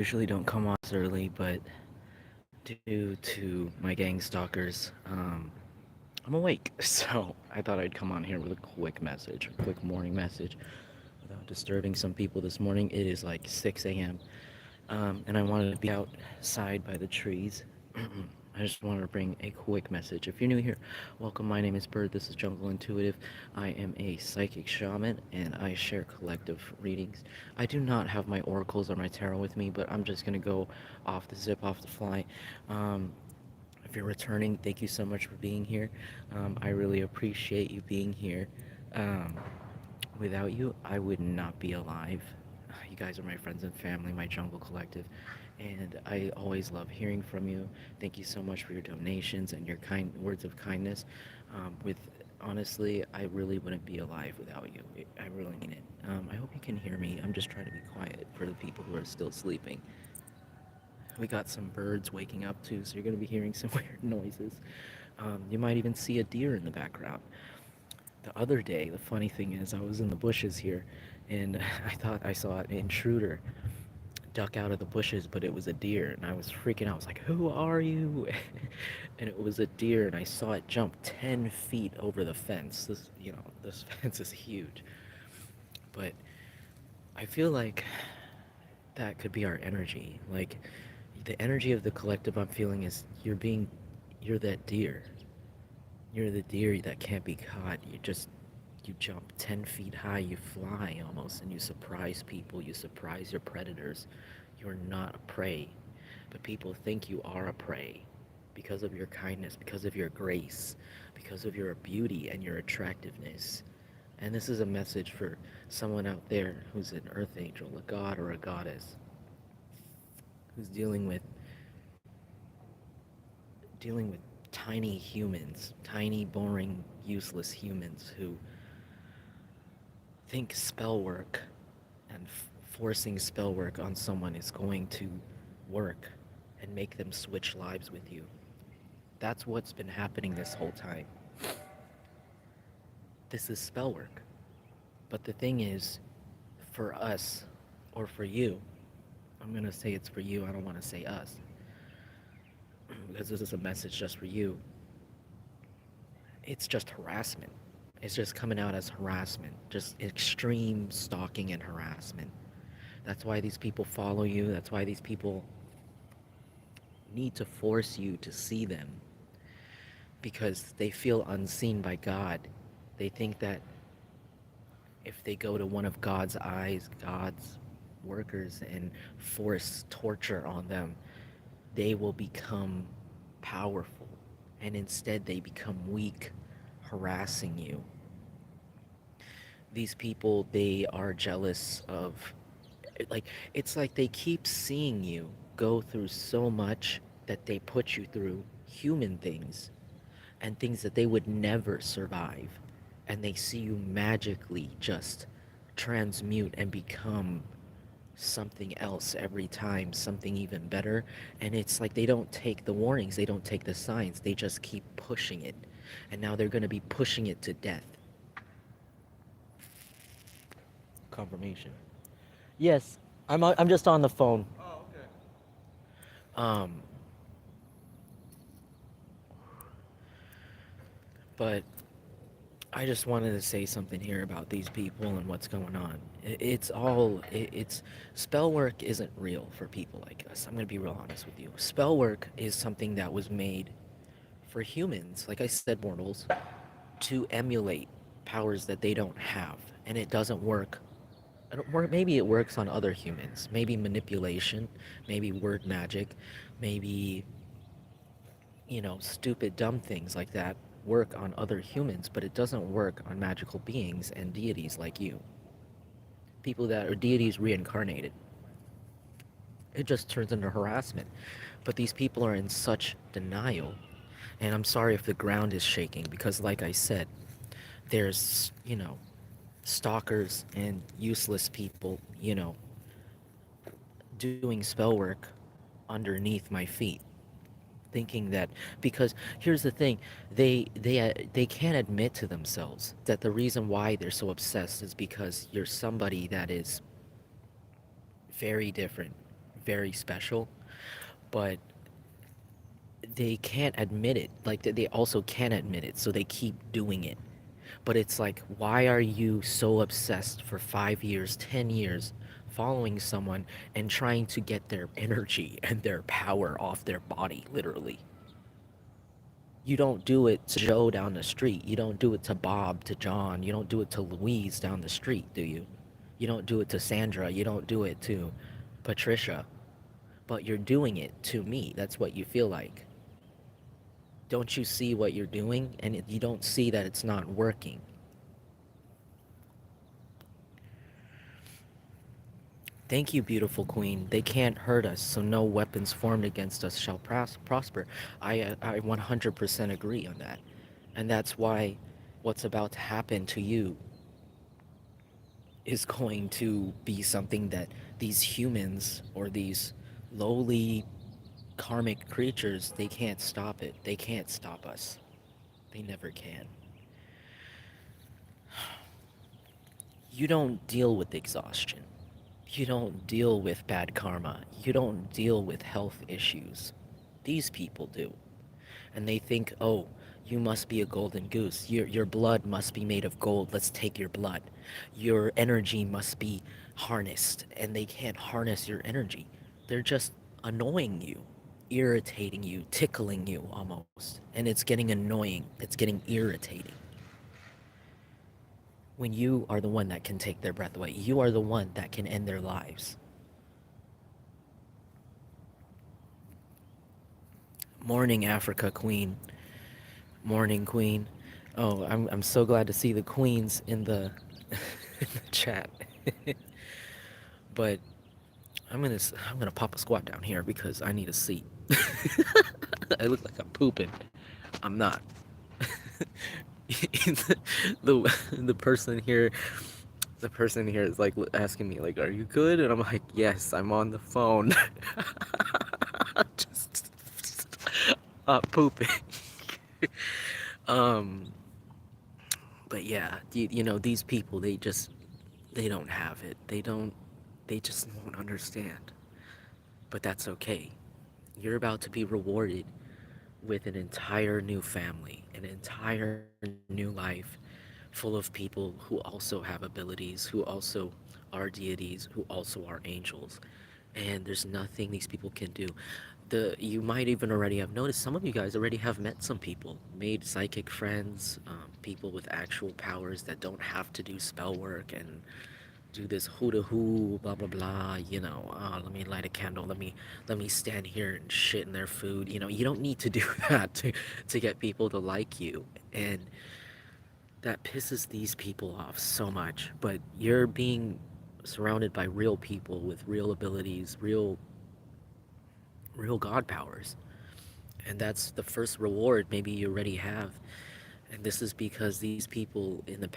Usually don't come on this early, but due to my gang stalkers, I'm awake. So I thought I'd come on here with a quick message, a quick morning message, without disturbing some people this morning. It is like 6 a.m. And I wanted to be outside by the trees. I just wanted to bring a quick message. If you're new here, welcome. My name is Bird. This is Jungle Intuitive. I am a psychic shaman and I share collective readings. I do not have my oracles or my tarot with me, but I'm just going to go off the zip, off the fly. Um, if you're returning, thank you so much for being here. I really appreciate you being here. Um, Without you, I would not be alive. You guys are my friends and family, my jungle collective, and I always love hearing from you. Thank you so much for your donations and your kind words of kindness. With honestly, I really wouldn't be alive without you. I really mean it. I hope you can hear me. I'm just trying to be quiet for the people who are still sleeping. We got some birds waking up too, so you're gonna be hearing some weird noises. You might even see a deer in the background. The other day, the funny thing is, I was in the bushes here, and I thought I saw an intruder duck out of the bushes, but it was a deer, and I was freaking out. I was like, "Who are you?" And it was a deer, and I saw it jump 10 feet over the fence. This fence is huge, but I feel like that could be our energy. Like, the energy of the collective I'm feeling is you're that deer. You're the deer that can't be caught. You jump 10 feet high, you fly almost, and you surprise people, you surprise your predators. You're not a prey, but people think you are a prey because of your kindness, because of your grace, because of your beauty and your attractiveness. And this is a message for someone out there who's an earth angel, a god or a goddess, who's dealing with tiny humans, tiny, boring, useless humans who think spell work and forcing spell work on someone is going to work and make them switch lives with you. That's what's been happening this whole time. This is spell work. But the thing is, for us, or for you, I'm going to say it's for you, I don't want to say us, because this is a message just for you. It's just harassment. It's just coming out as harassment, just extreme stalking and harassment. That's why these people follow you. That's why these people need to force you to see them because they feel unseen by God. They think that if they go to one of God's eyes, God's workers, and force torture on them, they will become powerful. And instead, they become weak, harassing you. These people, they are jealous of, like, it's like they keep seeing you go through so much that they put you through human things and things that they would never survive, and they see you magically just transmute and become something else every time, something even better. And it's like they don't take the warnings, they don't take the signs, they just keep pushing it, and now they're going to be pushing it to death. Confirmation. Yes, I'm just on the phone. Oh, okay. um but I just wanted to say something here about these people and what's going on. It's spell work isn't real for people like us. I'm going to be real honest with you. Spell work is something that was made for humans, like I said, mortals, to emulate powers that they don't have. And it doesn't work. Maybe it works on other humans. Maybe manipulation, maybe word magic, maybe stupid, dumb things like that work on other humans, but it doesn't work on magical beings and deities like you. People that are deities reincarnated. It just turns into harassment. But these people are in such denial. And I'm sorry if the ground is shaking because, like I said, there's, stalkers and useless people, doing spell work underneath my feet, thinking that, because here's the thing, they can't admit to themselves that the reason why they're so obsessed is because you're somebody that is very different, very special, but they can't admit it. Like they also can't admit it, so they keep doing it. But it's like, why are you so obsessed for 5 years, 10 years, following someone and trying to get their energy and their power off their body, literally? You don't do it to Joe down the street. You don't do it to Bob, to John. You don't do it to Louise down the street, do you? You don't do it to Sandra. You don't do it to Patricia. But you're doing it to me. That's what you feel like. Don't you see what you're doing? And you don't see that it's not working. Thank you, beautiful queen. They can't hurt us, so no weapons formed against us shall prosper. I 100% agree on that. And that's why what's about to happen to you is going to be something that these humans or these lowly karmic creatures, they can't stop it. They can't stop us. They never can. You don't deal with exhaustion. You don't deal with bad karma. You don't deal with health issues. These people do. And they think, oh, you must be a golden goose. Your blood must be made of gold. Let's take your blood. Your energy must be harnessed. And they can't harness your energy. They're just annoying you, irritating you, tickling you almost. And it's getting annoying. It's getting irritating. When you are the one that can take their breath away, you are the one that can end their lives. Morning, Africa Queen. Morning, Queen. Oh, I'm so glad to see the queens in the in the chat. But I'm gonna pop a squat down here because I need a seat. I look like I'm pooping. I'm not. The person here, is like asking me like, "Are you good?" And I'm like, "Yes, I'm on the phone." Just pooping. um, but yeah, you know these people, they don't have it. They just won't understand. But that's okay. You're about to be rewarded with an entire new family, an entire new life full of people who also have abilities, who also are deities, who also are angels. And there's nothing these people can do. You might even already have noticed, some of you guys already have met some people, made psychic friends, people with actual powers that don't have to do spell work and do this who to who, blah blah blah. Let me light a candle. Let me stand here and shit in their food. You don't need to do that to get people to like you, and that pisses these people off so much. But you're being surrounded by real people with real abilities, real god powers, and that's the first reward maybe you already have. And this is because these people in the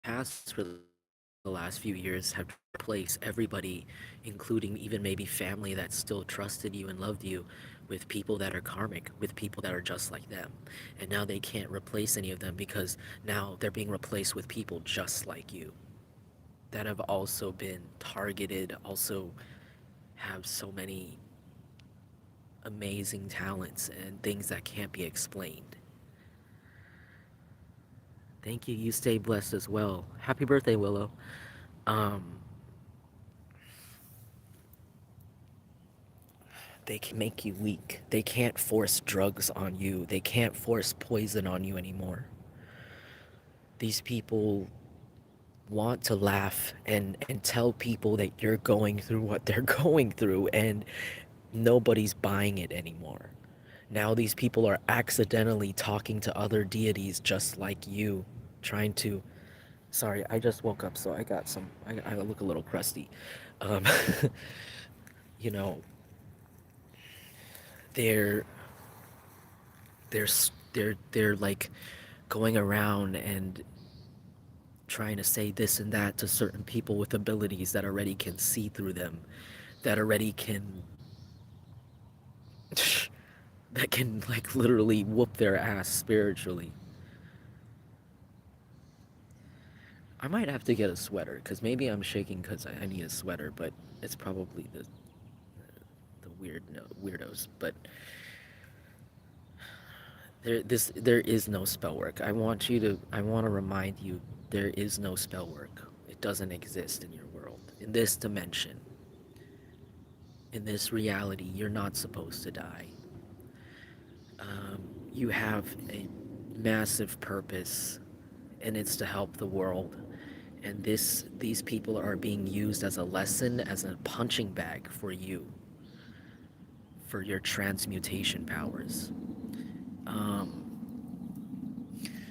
past, for the last few years, have replaced everybody, including even maybe family that still trusted you and loved you, with people that are karmic, with people that are just like them. And now they can't replace any of them because now they're being replaced with people just like you that have also been targeted, also have so many amazing talents and things that can't be explained. Thank you. You stay blessed as well. Happy birthday, Willow. Um, they can make you weak. They can't force drugs on you. They can't force poison on you anymore. These people want to laugh and tell people that you're going through what they're going through, and nobody's buying it anymore. Now these people are accidentally talking to other deities just like you, trying to. Sorry, I just woke up, so I got some. I look a little crusty. Um, you know, they're they're they're like going around and trying to say this and that to certain people with abilities that already can see through them, that already can that can like literally whoop their ass spiritually. I might have to get a sweater because maybe I'm shaking because I need a sweater, but it's probably weirdos. But there is no spell work. I want to remind you, there is no spell work. It doesn't exist in your world. In this dimension, in this reality, you're not supposed to die. You have a massive purpose, and it's to help the world. And these people are being used as a lesson, as a punching bag for you, for your transmutation powers. Um,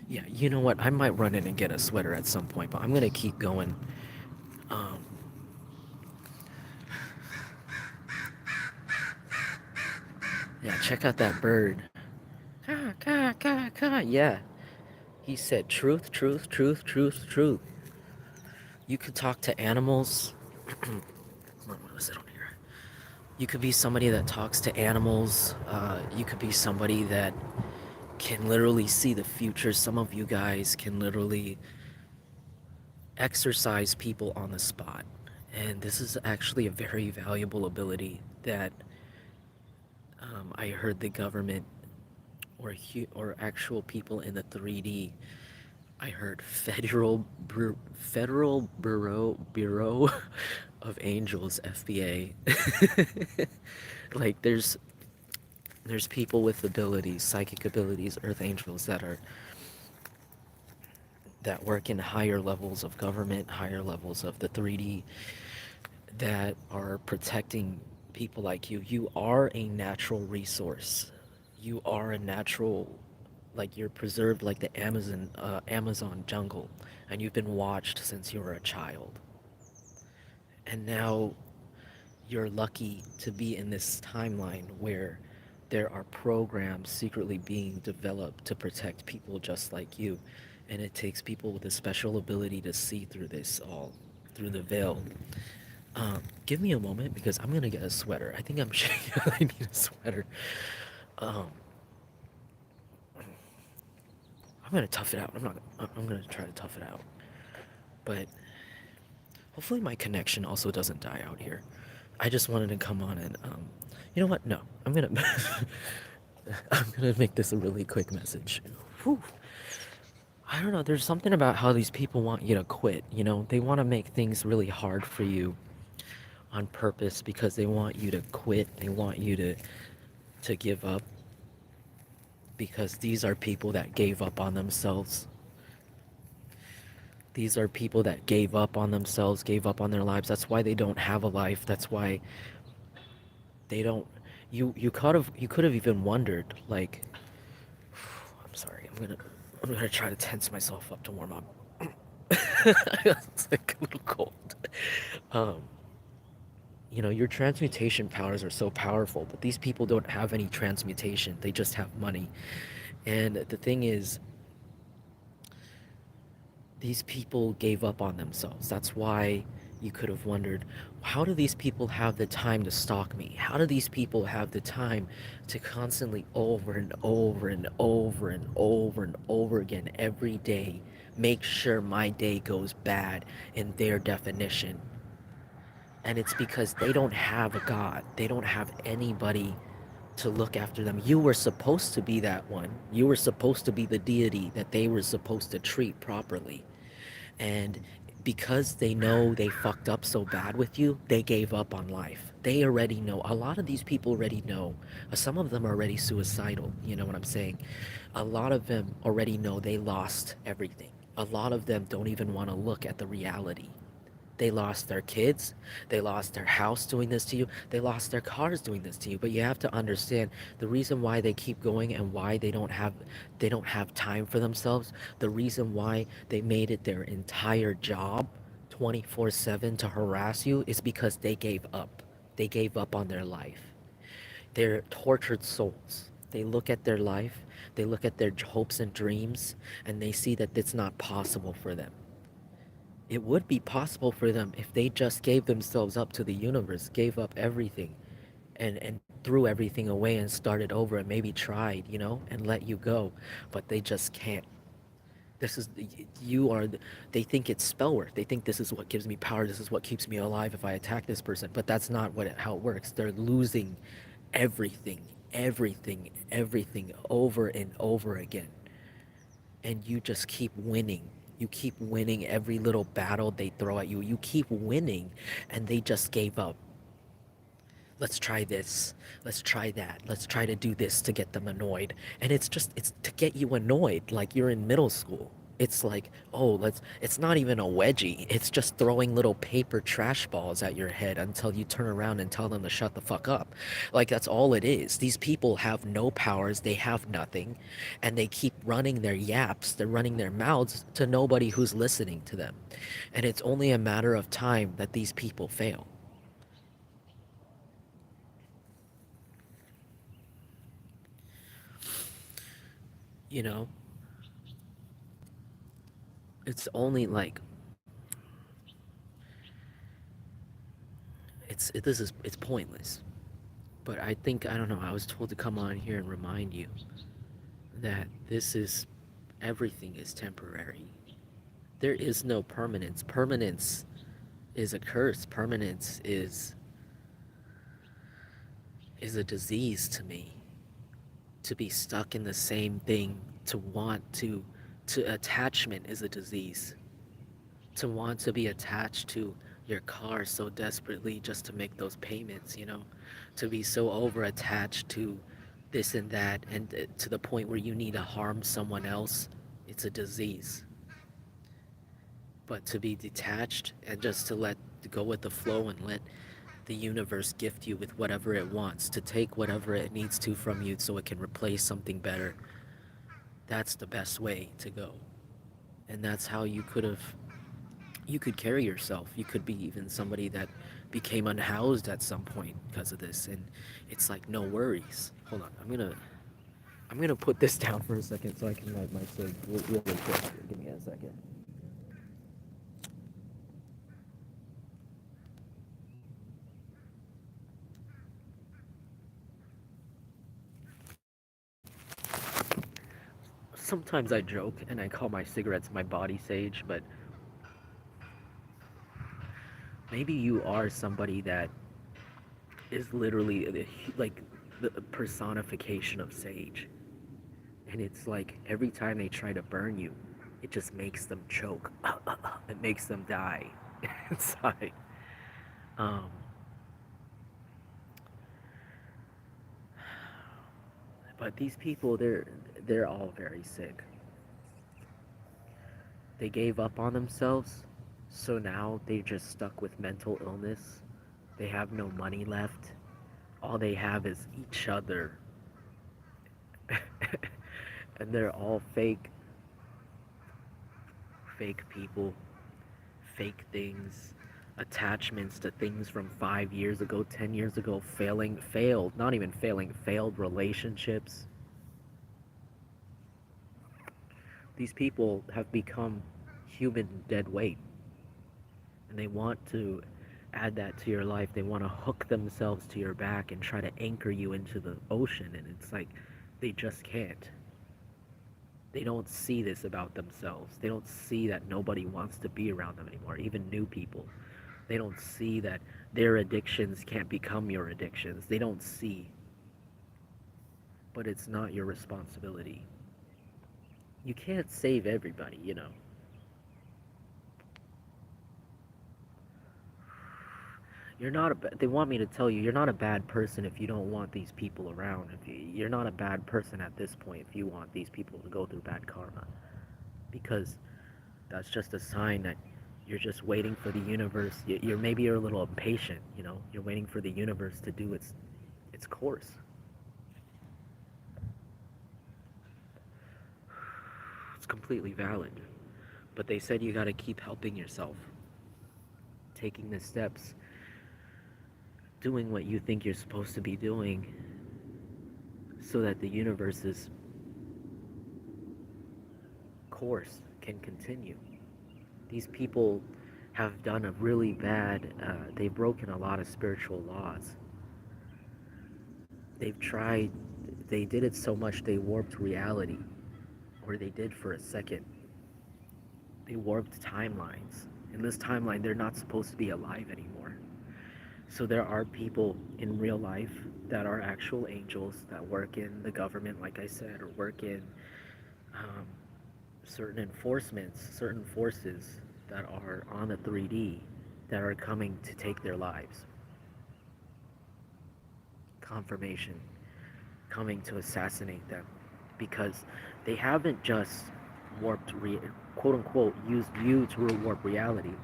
yeah, you know what? I might run in and get a sweater at some point, but I'm gonna keep going. Um, yeah, check out that bird. Ka ka ka ka. Yeah, he said truth, truth, truth, truth, truth. You could talk to animals. What was it on here? You could be somebody that talks to animals. You could be somebody that can literally see the future. Some of you guys can literally exercise people on the spot. And this is actually a very valuable ability that I heard the government or actual people in the 3D. I heard Federal Bureau of Angels (FBA). Like there's people with abilities, psychic abilities, earth angels that work in higher levels of government, higher levels of the 3D, that are protecting people like you. You are a natural resource. You are a natural, like you're preserved like the Amazon jungle, and you've been watched since you were a child. And now you're lucky to be in this timeline where there are programs secretly being developed to protect people just like you. And it takes people with a special ability to see through this all, through the veil. Give me a moment because I'm gonna get a sweater. I think I'm shaking. I need a sweater. Um, I'm gonna tough it out. I'm gonna try to tough it out. But hopefully my connection also doesn't die out here. I just wanted to come on and you know what? No, I'm gonna I'm gonna make this a really quick message. Whew. I don't know. There's something about how these people want you to quit. You know, they want to make things really hard for you on purpose because they want you to quit. They want you to give up because these are people that gave up on themselves. These are people that gave up on themselves, gave up on their lives. That's why they don't have a life. That's why they don't. You could have even wondered, like, I'm sorry. I'm gonna try to tense myself up to warm up. It's like a little cold. Um, your transmutation powers are so powerful, but these people don't have any transmutation. They just have money. And the thing is, these people gave up on themselves. That's why you could have wondered, how do these people have the time to stalk me? How do these people have the time to constantly over and over and over and over and over again every day make sure my day goes bad in their definition? And it's because they don't have a God. They don't have anybody to look after them. You were supposed to be that one. You were supposed to be the deity that they were supposed to treat properly. And because they know they fucked up so bad with you, they gave up on life. They already know. A lot of these people already know. Some of them are already suicidal. You know what I'm saying? A lot of them already know they lost everything. A lot of them don't even want to look at the reality. They lost their kids, they lost their house doing this to you, they lost their cars doing this to you. But you have to understand the reason why they keep going and why they don't have time for themselves. The reason why they made it their entire job 24/7 to harass you is because they gave up. They gave up on their life. They're tortured souls. They look at their life, they look at their hopes and dreams, and they see that it's not possible for them. It would be possible for them if they just gave themselves up to the universe, gave up everything, and threw everything away and started over and maybe tried, and let you go. But they just can't. This is you are. They think it's spell work. They think this is what gives me power. This is what keeps me alive if I attack this person. But that's not how it works. They're losing everything, everything over and over again, and you just keep winning. You keep winning every little battle they throw at you. You keep winning, and they just gave up. Let's try this, let's try that, let's try to do this to get them annoyed. And it's to get you annoyed like you're in middle school. It's like, oh, it's not even a wedgie, it's just throwing little paper trash balls at your head until you turn around and tell them to shut the fuck up. Like, that's all it is. These people have no powers, they have nothing, and they keep running their yaps, they're running their mouths to nobody who's listening to them. And it's only a matter of time that these people fail. You know, it's only like it's pointless. But I think, I don't know, I was told to come on here and remind you that this is everything is temporary. There is no permanence. Permanence is a curse. Permanence is a disease to me. To be stuck in the same thing, to want to attachment is a disease. To want to be attached to your car so desperately just to make those payments, to be so over attached to this and that, and to the point where you need to harm someone else, it's a disease. But to be detached and just to let go with the flow and let the universe gift you with whatever it wants, to take whatever it needs to from you so it can replace something better, that's the best way to go. And that's how you could carry yourself. You could be even somebody that became unhoused at some point because of this, and it's like, no worries. Hold on, I'm gonna put this down for a second so I can light my cig really quick. Give me a second. Sometimes I joke and I call my cigarettes my body sage, but maybe you are somebody that is literally like the personification of sage. And it's like every time they try to burn you, it just makes them choke. It makes them die inside. Um, but these people, they're all very sick. They gave up on themselves, so now they're just stuck with mental illness. They have no money left. All they have is each other. And they're all fake people, fake things, attachments to things from 5 years ago, 10 years ago, failed, not even failing, failed relationships. These people have become human dead weight, and they want to add that to your life. They want to hook themselves to your back and try to anchor you into the ocean, and it's like they just can't. They don't see this about themselves. They don't see that nobody wants to be around them anymore, even new people. They don't see that their addictions can't become your addictions. They don't see. But it's not your responsibility. You can't save everybody. You're not they want me to tell you you're not a bad person if you don't want these people around. You're not a bad person at this point if you want these people to go through bad karma, because that's just a sign that you're just waiting for the universe. You're a little impatient. You're waiting for the universe to do its course. It's completely valid. But they said you got to keep helping yourself, taking the steps, doing what you think you're supposed to be doing so that the universe's course can continue. These people have done a really bad, they've broken a lot of spiritual laws. They've tried, they did it so much they warped reality, or they did for a second. they warped timelines. In this timeline, they're not supposed to be alive anymore. So there are people in real life that are actual angels that work in the government, like I said, or work in um, certain enforcements, certain forces that are on the 3D that are coming to take their lives. Confirmation coming to assassinate them because they haven't just quote unquote used you to warp reality.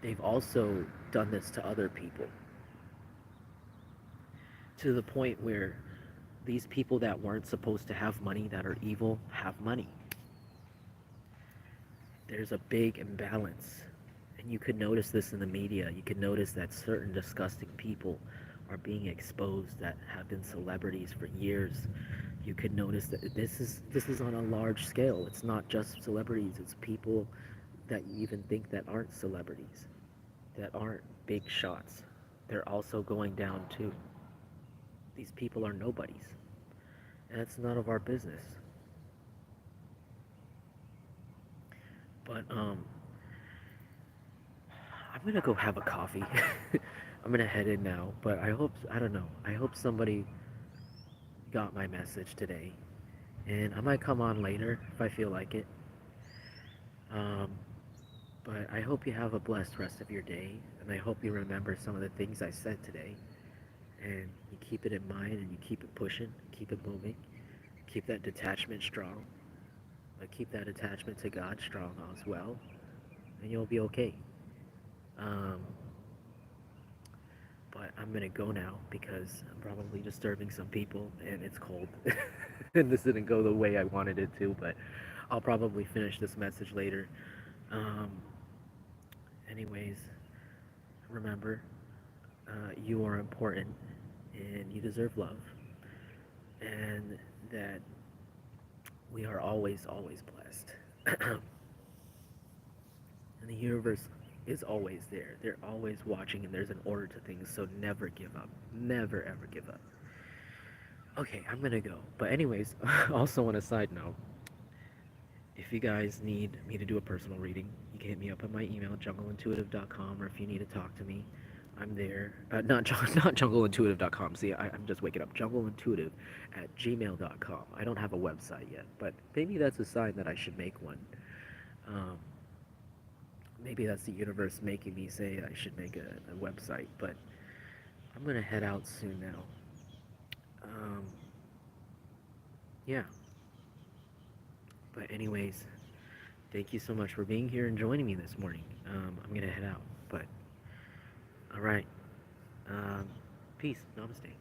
They've also done this to other people to the point where these people that weren't supposed to have money, that are evil, have money. There's a big imbalance. And you could notice this in the media. You could notice that certain disgusting people are being exposed that have been celebrities for years. You could notice that this is on a large scale. It's not just celebrities, it's people that you even think that aren't celebrities, that aren't big shots. They're also going down too. These people are nobodies. And it's none of our business. But I'm gonna go have a coffee. I'm gonna head in now, but I don't know. I hope somebody got my message today, and I might come on later if I feel like it. Um, but I hope you have a blessed rest of your day, and I hope you remember some of the things I said today, and you keep it in mind, and you keep it pushing, keep it moving, keep that detachment strong, but keep that attachment to God strong as well, and you'll be okay. Um, but I'm gonna go now because I'm probably disturbing some people and it's cold. And this didn't go the way I wanted it to, but I'll probably finish this message later. Um, anyways, remember, you are important and you deserve love, and that we are always, always blessed. And the universe is always there. They're always watching, and there's an order to things, so never give up. Never, ever give up. Okay, I'm gonna go. But, anyways, also on a side note, if you guys need me to do a personal reading, you can hit me up on my email, jungleintuitive.com, or if you need to talk to me, I'm there. Not jungleintuitive.com. See, I'm just waking up. Jungleintuitive at gmail.com. I don't have a website yet, but maybe that's a sign that I should make one. Um, maybe that's the universe making me say I should make a website, but I'm gonna head out soon now. Um, yeah. But anyways, thank you so much for being here and joining me this morning. I'm gonna head out, but all right. Um, peace. Namaste.